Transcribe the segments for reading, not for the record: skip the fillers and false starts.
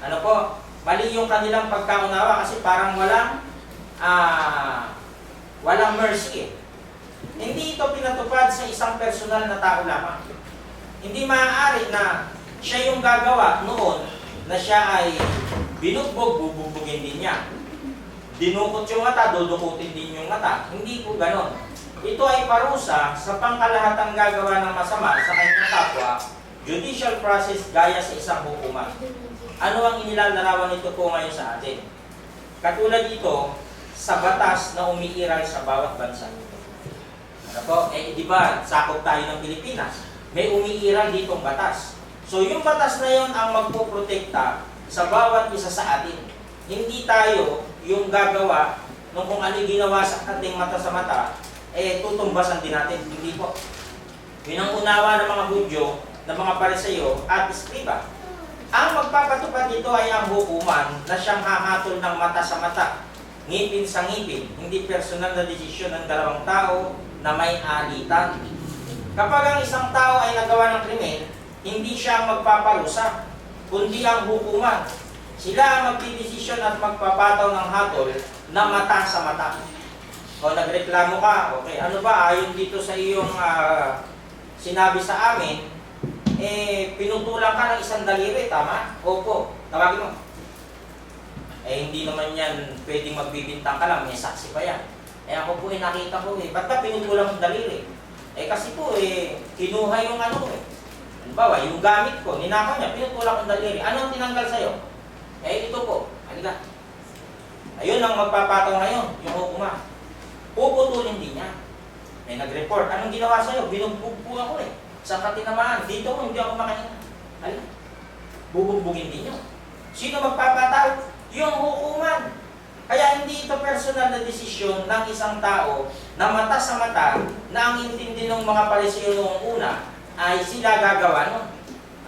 Ano po? Mali yung kanilang pagkaunawa kasi parang walang mercy eh. Hindi ito pinatupad sa isang personal na tao lamang. Hindi maaari na siya yung gagawa noon na siya ay binugbog, bububugin din niya. Dinukot yung mata, dudukutin din yung mata. Hindi po ganon. Ito ay parusa sa pangkalahatang gagawa ng masama sa kanyang kapwa, judicial process gaya sa isang hukuman. Ano ang inilalarawan nito po ngayon sa atin? Katulad dito, sa batas na umiiral sa bawat bansa. Ano po? Di ba, sakop tayo ng Pilipinas. May umiiral ditong batas. So, yung batas na yon ang magpoprotekta sa bawat isa sa atin. Hindi tayo yung gagawa nung kung ano ginawa sa ating mata sa mata, tutumbasan din natin. Hindi po. Yun ang unawa ng mga Hudyo, ng mga Pariseo at Iskriba. Ang magpapatupad dito ay ang hukuman na siyang hahatol ng mata sa mata, ngipin sa ngipin, hindi personal na desisyon ng dalawang tao na may alitan. Kapag ang isang tao ay nagawa ng krimen, hindi siya ang magpaparusa, kundi ang hukuman. Sila ang magdidesisyon at magpapataw ng hatol na mata sa mata. O nagreklamo ka, okay, ano ba, ayon dito sa iyong sinabi sa amin, pinutulang ka ng isang daliri, tama? Opo, tawagin mo. Hindi naman yan pwedeng magbibintang ka lang, may saksi pa yan. Ako po nakita ko ba't ka pinutulang ng daliri? Kasi po kinuha yung ano halimbawa, yung gamit ko, ninakaw niya, pinutulang ng daliri. Anong tinanggal sa'yo? Ito po, halika. Ayun ang magpapataw ngayon, yung hukuman. Puputulin din niya. May nag-report, anong ginawa sa'yo? Binugbog po ako sa katinamaan, dito hindi ako makahinga. Halika. Bubugbugin din niyo. Sino magpapataw? Yung hukuman. Kaya hindi ito personal na desisyon ng isang tao na mata sa mata na ang intindi ng mga Pariseo noong una ay sila gagawa nun.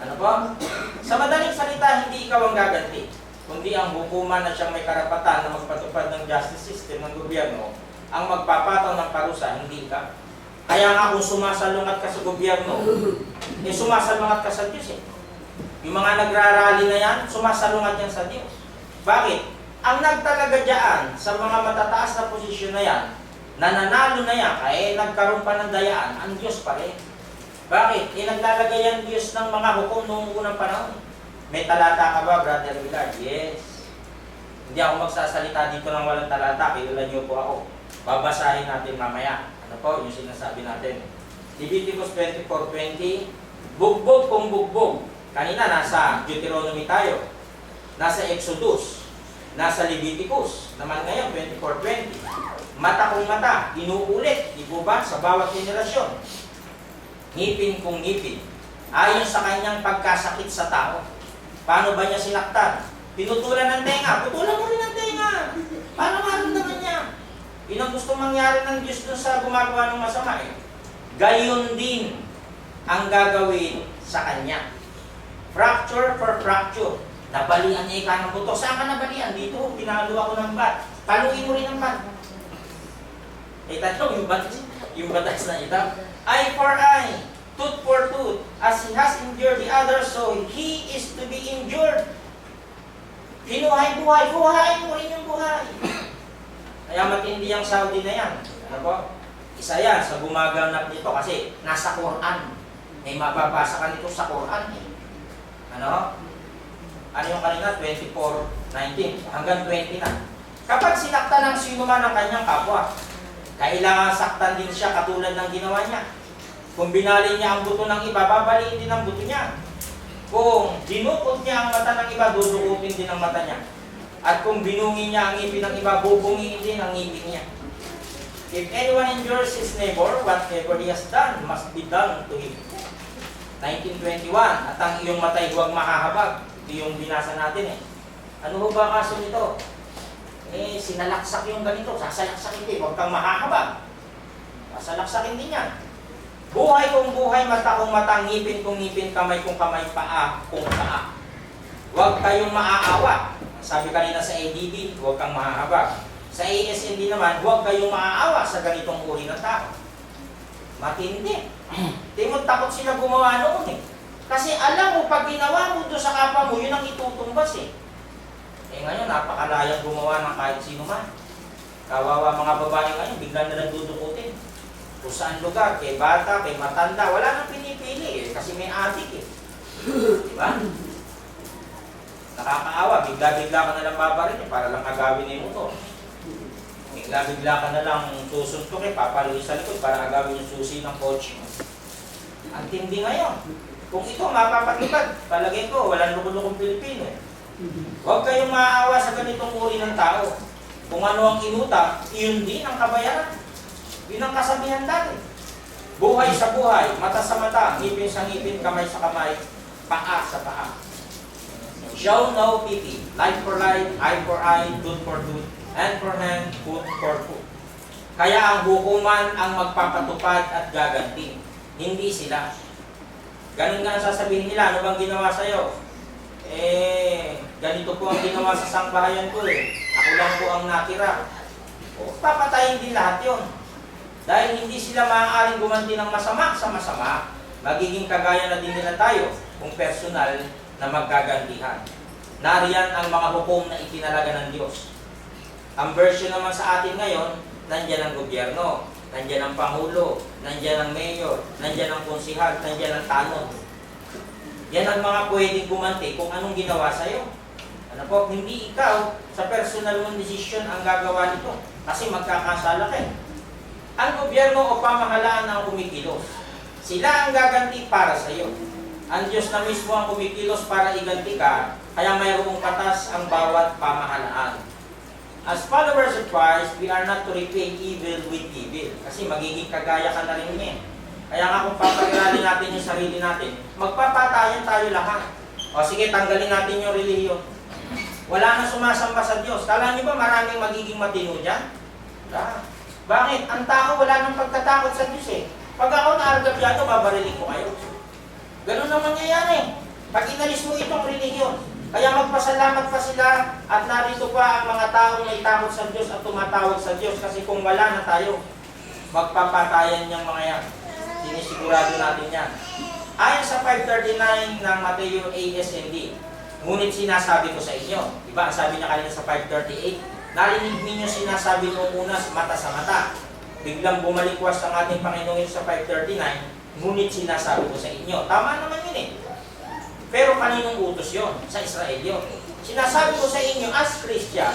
Ano po? Sa madaling salita, hindi ikaw ang gaganti, kundi ang hukuman na siyang may karapatan na magpatupad ng justice system ng gobyerno ang magpapataw ng parusa, hindi ka. Kaya nga kung sumasalungat ka sa gobyerno, sumasalungat ka sa Diyos Yung mga nagrarally na yan, sumasalungat yan sa Diyos. Bakit? Ang nagtalaga dyan sa mga matataas na posisyon na yan, nananalo na yan, kaya nagkaroon pa ng dayaan, ang Diyos pa rin. Bakit? Naglalagay yan Diyos ng mga hukom noong unang panahon. May talata ka ba, Brother Willard? Yes. Hindi ako magsasalita dito ng walang talata, kilala niyo po ako. Babasahin natin mamaya. Ano po, yung sinasabi natin. Leviticus 24:20, bugbog kung bugbog. Kanina nasa Deuteronomy tayo, nasa Exodus, nasa Leviticus, naman ngayon 24:20. Mata kung mata, inuulit, di po ba, sa bawat henerasyon. Ngipin kung ngipin, ayon sa kanyang pagkasakit sa tao. Paano ba niya sinaktan? Pinutulan ng tenga, putulan mo rin ng tenga. Paano maramdaman niya? Yun ang gusto mangyari ng Diyos dun sa gumagawa ng masama Gayon din ang gagawin sa kanya. Fracture for fracture. Nabalian niya ika ng buto. Saan ka nabalian? Dito, pinalo ako ng bat. Paluin mo rin ang bat. Tanong, yung batas na ito. Eye for eye, tooth for tooth. As he has endured the other, so he is to be injured. Kinuhay buhay, buhay mo rin yung buhay. Kaya matindi ang Saudi na yan. Ano po? Isa yan sa gumaganap nito kasi nasa Quran. May mababasa ka nito sa Quran Ano? Ano yung kanina? 24:19 hanggang 20 na. Kapag sinaktan ng sino man ang kanyang kapwa, kailangan saktan din siya katulad ng ginawa niya. Kung binali niya ang buto ng iba, babaliin din ang buto niya. Kung dinukot niya ang mata ng iba, dudukutin din ang mata niya. At kung binungi niya ang ngipin ng iba, bubungin din ang ngipin niya. If anyone injures his neighbor, whatever he has done must be done to him. 1921, at ang iyong matay huwag makahabag. Ito yung binasa natin Ano ba kaso nito? Sinalaksak yung ganito, sasalaksakin din, huwag kang makahabag. Sasalaksakin din yan. Buhay kung buhay, mata kung mata, ngipin kung ngipin, kamay kung kamay, paa kung paa. Huwag kayong maaawa. Sabi kanina sa ADB, huwag kang mahahabag. Sa ASND naman, huwag kayong maaawa sa ganitong uri ng tao. Matindi. Tingod takot sila gumawa noon Kasi alam mo, pag ginawa mo doon sa kapwa mo, yun ang itutumbas eh. Eh ngayon, napakalayang gumawa ng kahit sino man. Kawawa mga babae ngayon, bigla na lang dudukutin. Kung saan lugar, kay bata, kay matanda, wala nang pinipili eh, kasi may adik eh. Diba? Nakakaawa, bigla-bigla ka na lang babarin eh, para lang agawin yung motor. Bigla-bigla ka na lang susuntok eh, papaluin sa likod para agawin yung susi ng kotse mo. Ang tindi ngayon. Kung ito mapapatupad, palagay ko, walang lukong Pilipino eh. Huwag kayong maaawa sa ganitong uri ng tao. Kung ano ang inutak, iyon din ang kabayaran. Yun ang kasabihan dati. Buhay sa buhay, mata sa mata, ngipin sa ngipin, kamay sa kamay, paa sa paa. Show no pity. Life for life, eye for eye, tooth for tooth, hand for hand, foot for foot. Kaya ang hukuman ang magpapatupad at gaganti. Hindi sila. Ganun nga ang sasabihin nila, ano bang ginawa sa'yo? Ganito po ang ginawa sa sangbahayan ko eh. Ako lang po ang natira. O, papatayin din lahat yon. Dahil hindi sila maaaring gumanti ng masama sa masama, magiging kagaya na din nila tayo kung personal na magkagantihan. Nariyan ang mga hukom na itinalaga ng Diyos. Ang version naman sa atin ngayon, nandyan ang gobyerno, nandyan ang pangulo, nandyan ang mayor, nandyan ang konsihal, nandyan ang tanod. Yan ang mga pwedeng gumanti kung anong ginawa sa'yo. Ano po, hindi ikaw sa personal mong desisyon ang gagawa nito kasi magkakasala kayo. Ang gobyerno o pamahalaan ang kumikilos. Sila ang gaganti para sa'yo. Ang Diyos na mismo ang kumikilos para iganti ka, kaya mayroong batas ang bawat pamahalaan. As followers of Christ, we are not to repay evil with evil. Kasi magiging kagaya ka na rin niya. Kaya nga kung papag-aralin natin yung sarili natin, magpapatayan tayo lahat. O sige, tanggalin natin yung relihiyon. Wala na sumasamba sa Diyos. Kala niyo ba maraming magiging matino dyan? Bakit? Ang tao wala nang pagkatakot sa Diyos eh. Pag ako na-argabyado, babarilin ko kayo. Ganun ang mangyayari. Pag inalis mo itong relihiyon, kaya magpasalamat pa sila at narito pa ang mga taong may takot sa Diyos at tumatawag sa Diyos kasi kung wala na tayo, magpapatayan niyang mga yan. Sinisigurado natin yan. Ayon sa 539 ng Mateo ASND, ngunit sinasabi ko sa inyo, diba, sabi niya kanina sa 538, narinig ninyo sinasabi noong una mata sa mata. Biglang bumalikwas ang ating Panginoon sa 539, ngunit sinasabi ko sa inyo. Tama naman yun eh. Pero kaninong utos yun? Sa Israel yun. Sinasabi ko sa inyo as Christian,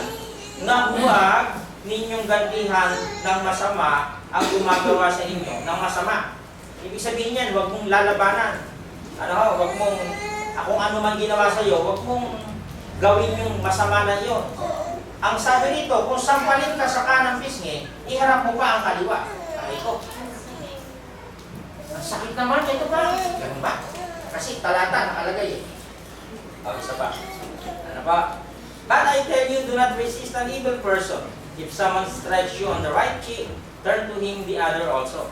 na huwag ninyong gantihan ng masama ang gumagawa sa inyo ng masama. Ibig sabihin yan, huwag mong lalabanan. Huwag mong, kung ano man ginawa sa iyo, huwag mong gawin yung masama na yun. Ang sabi nito, kung sampalin ka sa kanang pisngi, iharap mo pa ang kaliwa. Ito. Ang sakit naman, ito ba? Ganun ba? Kasi talata nakalagay eh. Isa pa. Ano ba? But I tell you, do not resist an evil person. If someone strikes you on the right cheek, turn to him the other also.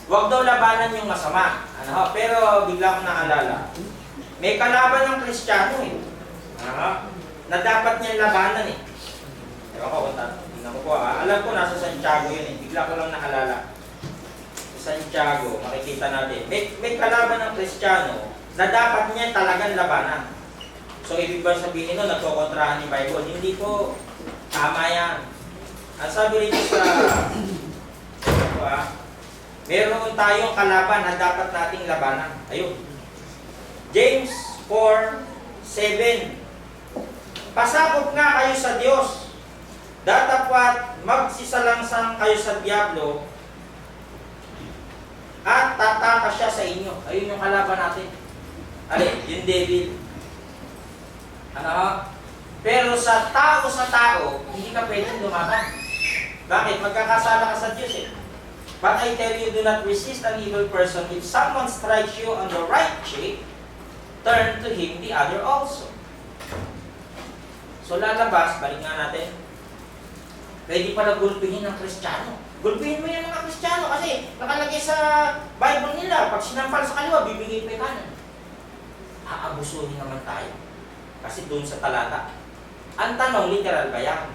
Huwag daw labanan yung masama. Pero bigla akong naalala. May kalaban ng Kristiyano eh. Na dapat niyang labanan eh. Ewan ko, tingnan ko po. Alam ko nasa Santiago yun eh. Bigla ko lang naalala. Sa Santiago, makikita natin. May kalaban ng Kristiyano na dapat niya talagang labanan. So ibig ba sabihin nito, nagkokontrahan ni Bible? Hindi po. Tama yan. Ang sabi rito sa meron tayong kalaban na dapat nating labanan. Ayun. James 4:7. Pasakop nga kayo sa Diyos. Datapwat magsisalangsang kayo sa Diablo at tataka siya sa inyo. Ayun yung kalaban natin. Yung devil. Pero sa tao, hindi ka pwedeng lumaban. Bakit? Magkakasala ka sa Diyos eh. But I tell you, do not resist an evil person. If someone strikes you on the right cheek, turn to him the other also. So lalabas, balik nga natin. Pwede pala gulpihin ng Kristiyano. Gulpihin mo yan mga Kristiyano kasi nakalagay sa Bible nila, pag sinampal sa kaliwa, bibigay pa kanan. Aabusuhin naman tayo. Kasi doon sa talata. Ang tanong, literal ba yan?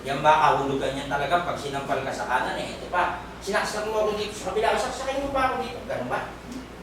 Yan ba kahulugan yan talaga pag sinampal ka sa kanan eh? Ito pa, sinaksak mo ako dito sa kabila, saksakin mo pa ako dito. Ganun ba?